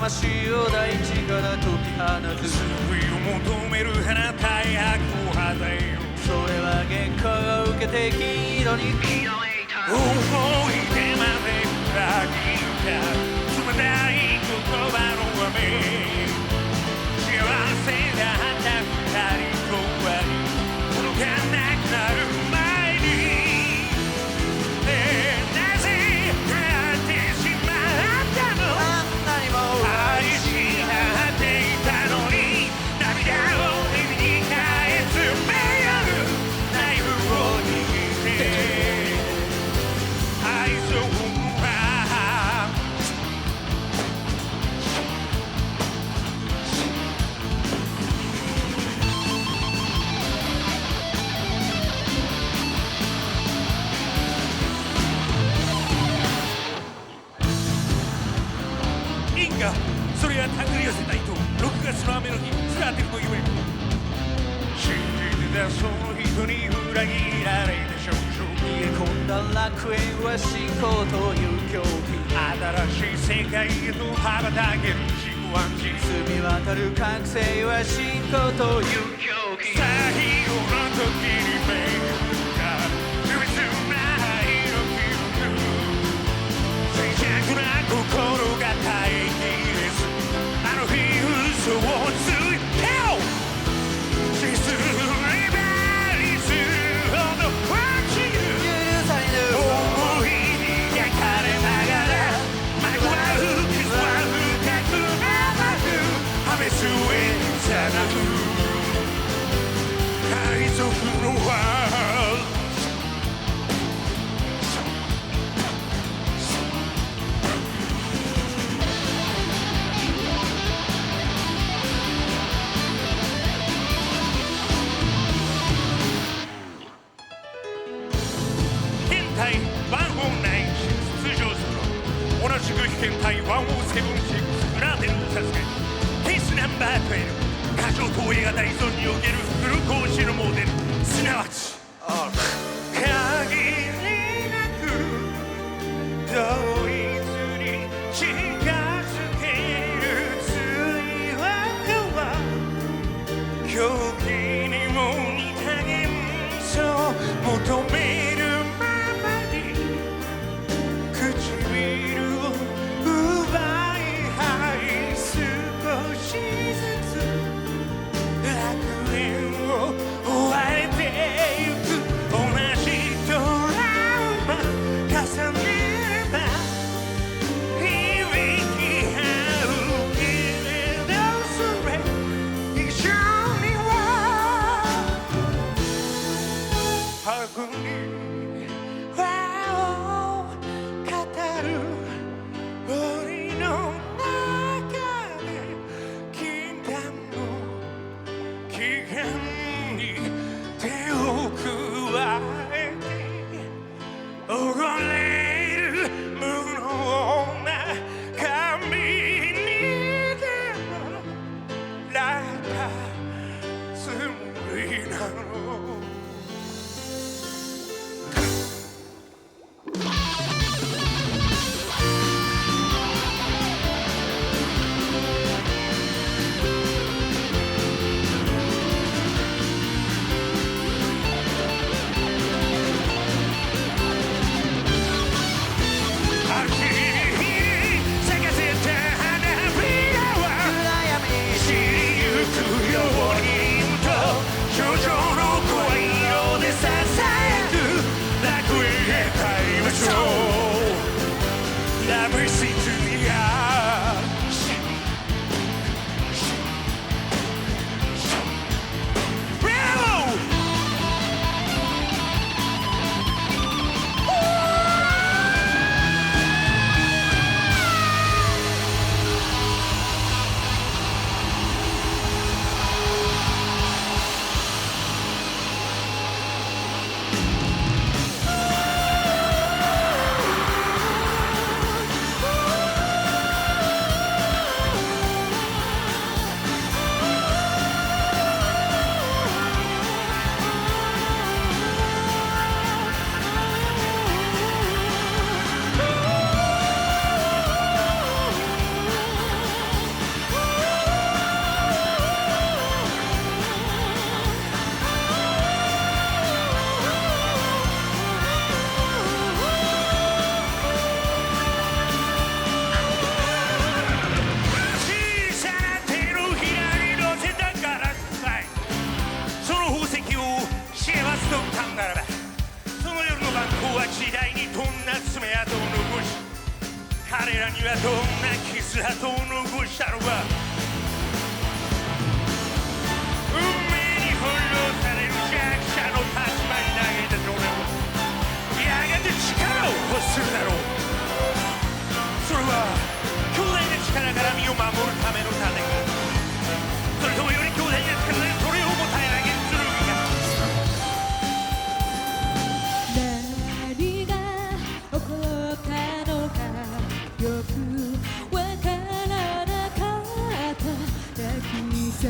魂を大地から解き放つ。救いを求める花大白を肌よ。それは月光を受けて黄色に思い出まで裏切った冷たい言葉の雨。幸せだった二人とは届かなくなる前に、なぜやってしまったの。あんなにも愛し合っていたのに、涙を耳に返す目あるナイフを握って愛想は因果、それは手繰り寄せた糸、6月の雨の日使ってると言え。信じてたその人に裏切られた少女。逃げ込んだ楽園は信仰という狂気。新しい世界へと羽ばたける自己暗示。澄み渡る覚醒は信仰という狂気。最後の時に巡った不滅な色記憶。脆弱な心が耐えきれず、あの日嘘をついてよ。沈めばりするほど落ちる許されぬ思いに焼かれながら、迷う傷は深く甘く破滅へさらう海賊の輪。変態149出場する。同じく被験体107グラデルサスケケースナンバー12。過剰投影型依存におけるフルコーチのモデル、すなわち限りなく同一に近づける追憶は、狂気にも似た幻想を求めるままに、唇を奪い合い少しずつ楽園を追われてゆく。同じトラウマ重ねれば響き合うけれど、それ以上にはハに輪を語る森の中で禁断の期限に手を加えて溺れる無能な髪にでもらったつもりなの。秋に咲かせた花びらは暗闇に散りゆくようにと、少女の声にはどんな傷跡を残したのか運命に翻弄される弱者の立場に投げた少年はやがて力を欲するだろうそれは強大な力から身を守るための戦いそれともより強大な力でそれをもたえ上げる何が起こったのかよくわからなかった泣きさ